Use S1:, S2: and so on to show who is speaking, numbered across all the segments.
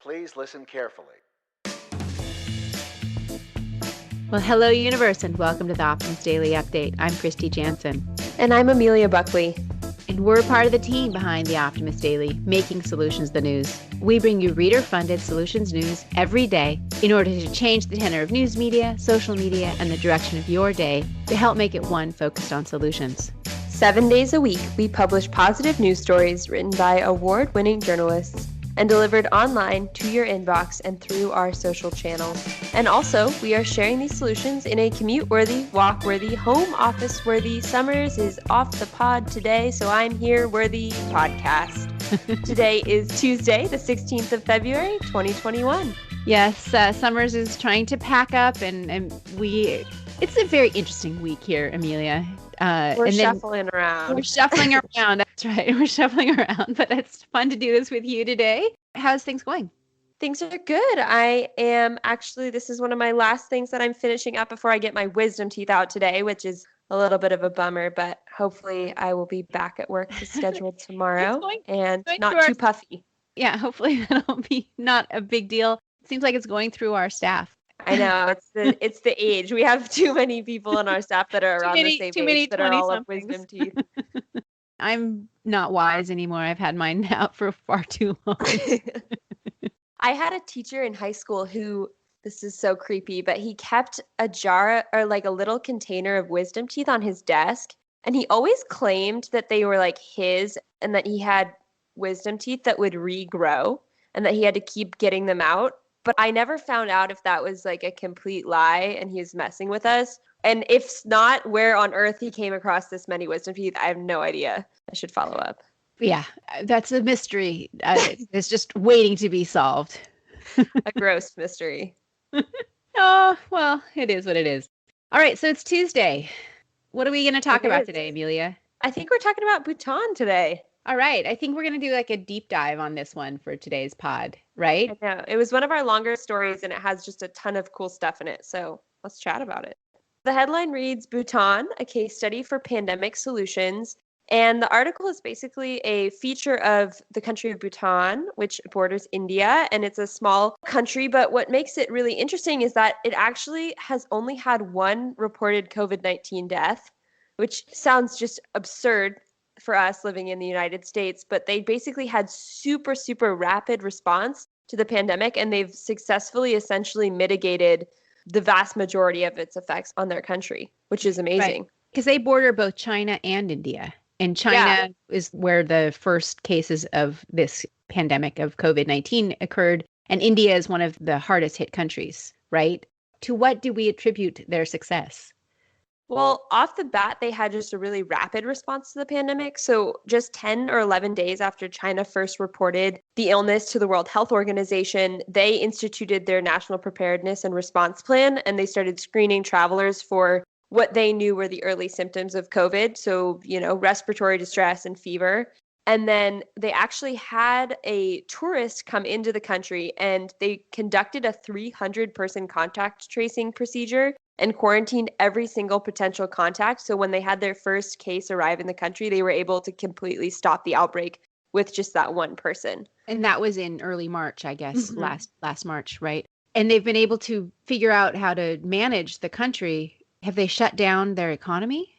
S1: Please listen carefully.
S2: Well, hello, universe, and welcome to the Optimist Daily Update. I'm Kristy Jansen.
S3: And I'm Amelia Buckley.
S2: And we're part of the team behind the Optimist Daily, making solutions the news. We bring you reader-funded solutions news every day in order to change the tenor of news media, social media, and the direction of your day to help make it one focused on solutions.
S3: 7 days a week, we publish positive news stories written by award-winning journalists and delivered online to your inbox and through our social channels. And also, we are sharing these solutions in a commute-worthy, walk-worthy, home office-worthy, Summers is off the pod today, so I'm here-worthy podcast. Today is Tuesday, the 16th of February, 2021.
S2: Yes, Summers is trying to pack up, and it's a very interesting week here, Amelia.
S3: We're shuffling around.
S2: We're shuffling around. That's right. We're shuffling around, but it's fun to do this with you today. How's things going?
S3: Things are good. This is one of my last things that I'm finishing up before I get my wisdom teeth out today, which is a little bit of a bummer, but hopefully I will be back at work as scheduled tomorrow and not too puffy.
S2: Yeah, hopefully that'll be not a big deal. It seems like it's going through our staff.
S3: I know, it's the age. We have too many people on our staff that are around the same age that are all of wisdom teeth.
S2: I'm not wise anymore. I've had mine out for far too long.
S3: I had a teacher in high school who, this is so creepy, but he kept a jar or like a little container of wisdom teeth on his desk. And he always claimed that they were like his and that he had wisdom teeth that would regrow and that he had to keep getting them out. But I never found out if that was like a complete lie and he was messing with us. And if not, where on earth he came across this many wisdom teeth, I have no idea. I should follow up.
S2: Yeah, that's a mystery. It's just waiting to be solved.
S3: A gross mystery.
S2: Oh, well, it is what it is. All right, so it's Tuesday. What are we going to talk about today, Amelia?
S3: I think we're talking about Bhutan today.
S2: All right. I think we're going to do like a deep dive on this one for today's pod, right?
S3: I know. It was one of our longer stories and it has just a ton of cool stuff in it. So let's chat about it. The headline reads, Bhutan, a case study for pandemic solutions. And the article is basically a feature of the country of Bhutan, which borders India. And it's a small country. But what makes it really interesting is that it actually has only had one reported COVID-19 death, which sounds just absurd for us living in the United States, but they basically had super, super rapid response to the pandemic, and they've successfully essentially mitigated the vast majority of its effects on their country, which is amazing.
S2: Because they border both China and India. And China is where the first cases of this pandemic of COVID-19 occurred, and India is one of the hardest hit countries, right? To what do we attribute their success?
S3: Well, off the bat, they had just a really rapid response to the pandemic. So just 10 or 11 days after China first reported the illness to the World Health Organization, they instituted their national preparedness and response plan, and they started screening travelers for what they knew were the early symptoms of COVID. So, respiratory distress and fever. And then they actually had a tourist come into the country and they conducted a 300-person contact tracing procedure and quarantined every single potential contact. So when they had their first case arrive in the country, they were able to completely stop the outbreak with just that one person.
S2: And that was in early March, I guess, last March, right? And they've been able to figure out how to manage the country. Have they shut down their economy?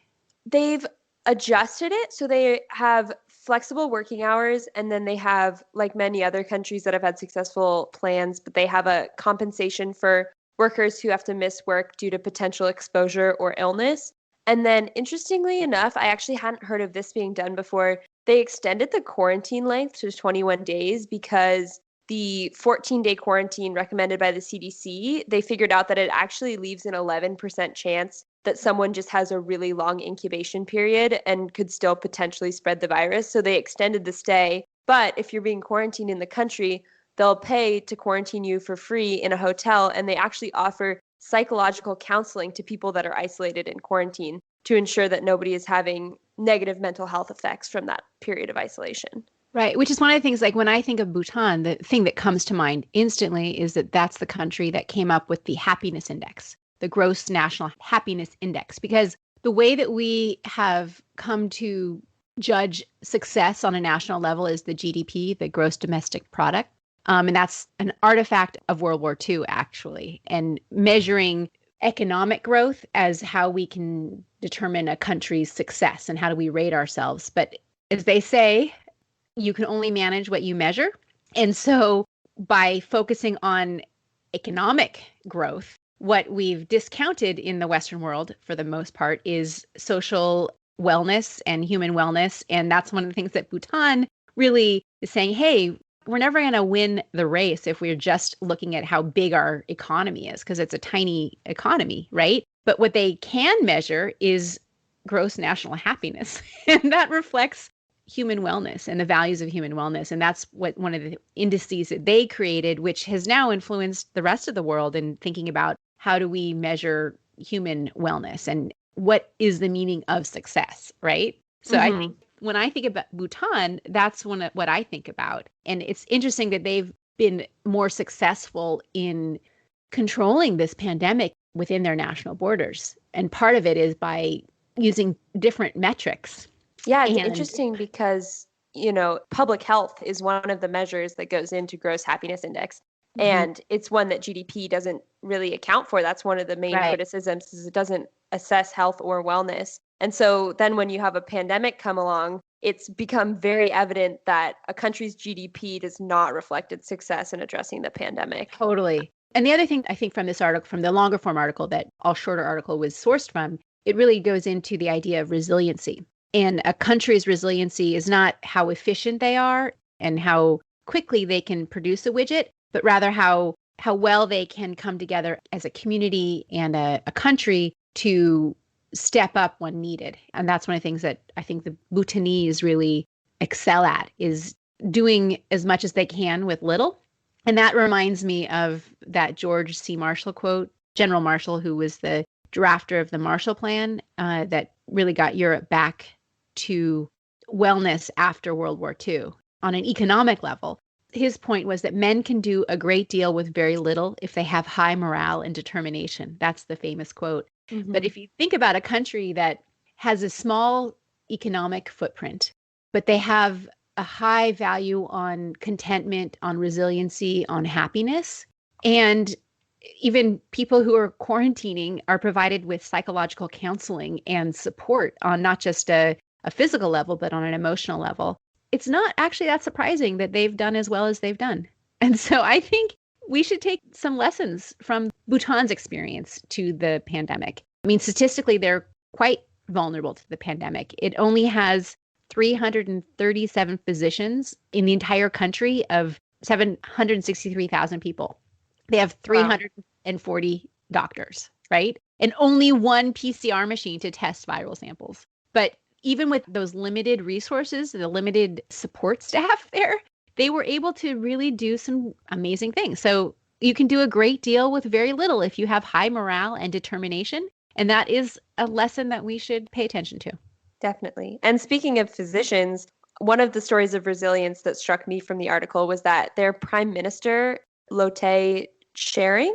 S3: They've adjusted it. So they have flexible working hours, and then they have, like many other countries that have had successful plans, but they have a compensation for workers who have to miss work due to potential exposure or illness. And then interestingly enough, I actually hadn't heard of this being done before. They extended the quarantine length to 21 days because the 14-day quarantine recommended by the CDC, they figured out that it actually leaves an 11% chance that someone just has a really long incubation period and could still potentially spread the virus. So they extended the stay. But if you're being quarantined in the country, they'll pay to quarantine you for free in a hotel, and they actually offer psychological counseling to people that are isolated in quarantine to ensure that nobody is having negative mental health effects from that period of isolation.
S2: Right, which is one of the things, like when I think of Bhutan, the thing that comes to mind instantly is that that's the country that came up with the happiness index, the gross national happiness index, because the way that we have come to judge success on a national level is the GDP, the gross domestic product. And that's an artifact of World War II, actually, and measuring economic growth as how we can determine a country's success and how do we rate ourselves. But as they say, you can only manage what you measure. And so by focusing on economic growth, what we've discounted in the Western world for the most part is social wellness and human wellness. And that's one of the things that Bhutan really is saying, hey, we're never going to win the race if we're just looking at how big our economy is, because it's a tiny economy, right? But what they can measure is gross national happiness. And that reflects human wellness and the values of human wellness. And that's what one of the indices that they created, which has now influenced the rest of the world in thinking about how do we measure human wellness and what is the meaning of success, right? So I think when I think about Bhutan, that's what I think about. And it's interesting that they've been more successful in controlling this pandemic within their national borders. And part of it is by using different metrics.
S3: Yeah, it's interesting because, public health is one of the measures that goes into gross happiness index. And it's one that GDP doesn't really account for. That's one of the main criticisms is it doesn't assess health or wellness. And so then when you have a pandemic come along, it's become very evident that a country's GDP does not reflect its success in addressing the pandemic.
S2: Totally. And the other thing I think from this article, from the longer form article that all shorter article was sourced from, it really goes into the idea of resiliency. And a country's resiliency is not how efficient they are and how quickly they can produce a widget, but rather how well they can come together as a community and a country to step up when needed. And that's one of the things that I think the Bhutanese really excel at, is doing as much as they can with little. And that reminds me of that George C. Marshall quote, General Marshall, who was the drafter of the Marshall Plan that really got Europe back to wellness after World War II on an economic level. His point was that men can do a great deal with very little if they have high morale and determination. That's the famous quote. But if you think about a country that has a small economic footprint, but they have a high value on contentment, on resiliency, on happiness, and even people who are quarantining are provided with psychological counseling and support on not just a physical level, but on an emotional level. It's not actually that surprising that they've done as well as they've done. And so I think we should take some lessons from Bhutan's experience to the pandemic. I mean, statistically, they're quite vulnerable to the pandemic. It only has 337 physicians in the entire country of 763,000 people. They have 340 doctors, right? And only one PCR machine to test viral samples. But even with those limited resources, the limited support staff there, they were able to really do some amazing things. So you can do a great deal with very little if you have high morale and determination. And that is a lesson that we should pay attention to.
S3: Definitely. And speaking of physicians, one of the stories of resilience that struck me from the article was that their prime minister, Lotte Schering,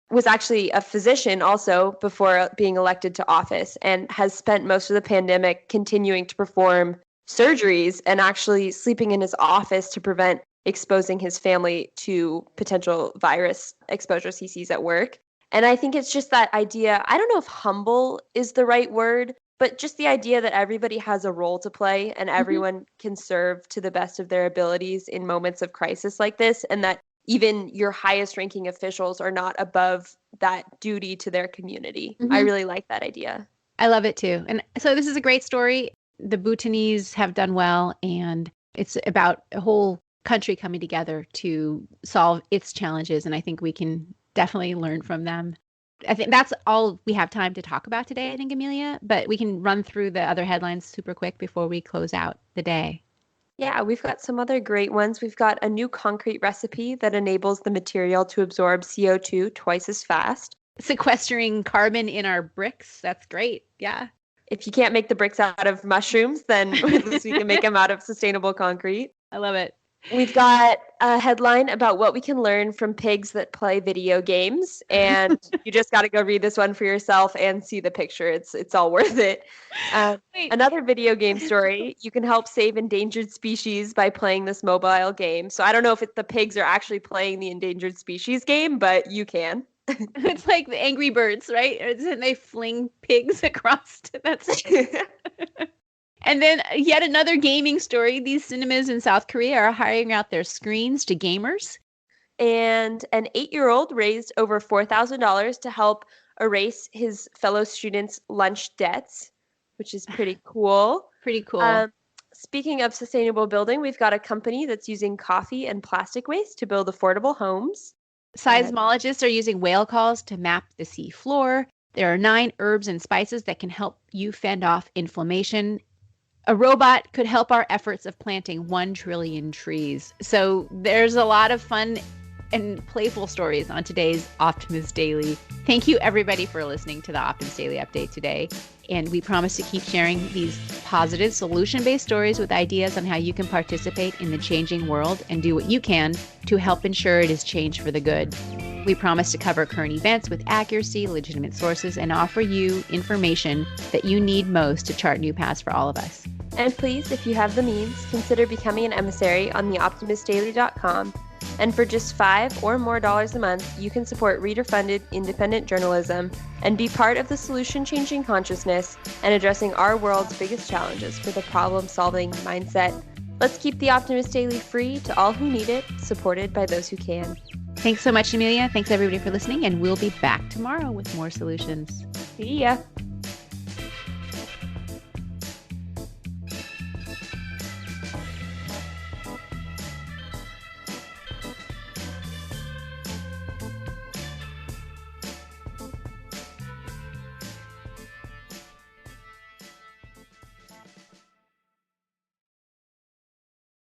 S3: was actually a physician also before being elected to office, and has spent most of the pandemic continuing to perform surgeries and actually sleeping in his office to prevent exposing his family to potential virus exposures he sees at work. And I think it's just that idea, I don't know if humble is the right word, but just the idea that everybody has a role to play and everyone can serve to the best of their abilities in moments of crisis like this, and that even your highest ranking officials are not above that duty to their community. I really like that idea.
S2: I love it too. And so this is a great story. The Bhutanese have done well, and it's about a whole country coming together to solve its challenges. And I think we can definitely learn from them. I think that's all we have time to talk about today, I think, Amelia, but we can run through the other headlines super quick before we close out the day.
S3: Yeah, we've got some other great ones. We've got a new concrete recipe that enables the material to absorb CO2 twice as fast.
S2: Sequestering carbon in our bricks. That's great. Yeah.
S3: If you can't make the bricks out of mushrooms, then at least we can make them out of sustainable concrete.
S2: I love it.
S3: We've got a headline about what we can learn from pigs that play video games, and you just got to go read this one for yourself and see the picture. It's all worth it. Another video game story: you can help save endangered species by playing this mobile game. So I don't know if the pigs are actually playing the endangered species game, but you can.
S2: It's like the Angry Birds, right? Isn't they fling pigs across? That's. And then yet another gaming story. These cinemas in South Korea are hiring out their screens to gamers.
S3: And an 8-year-old raised over $4,000 to help erase his fellow students' lunch debts, which is pretty cool.
S2: Pretty cool.
S3: Speaking of sustainable building, we've got a company that's using coffee and plastic waste to build affordable homes.
S2: Seismologists are using whale calls to map the sea floor. There are 9 herbs and spices that can help you fend off inflammation. A robot could help our efforts of planting 1 trillion trees. So there's a lot of fun and playful stories on today's Optimist Daily. Thank you, everybody, for listening to the Optimist Daily Update today. And we promise to keep sharing these positive, solution-based stories with ideas on how you can participate in the changing world and do what you can to help ensure it is changed for the good. We promise to cover current events with accuracy, legitimate sources, and offer you information that you need most to chart new paths for all of us.
S3: And please, if you have the means, consider becoming an emissary on theoptimistdaily.com. And for just $5 or more a month, you can support reader-funded independent journalism and be part of the solution-changing consciousness and addressing our world's biggest challenges with a problem-solving mindset. Let's keep the Optimist Daily free to all who need it, supported by those who can.
S2: Thanks so much, Amelia. Thanks, everybody, for listening, and we'll be back tomorrow with more solutions.
S3: See ya.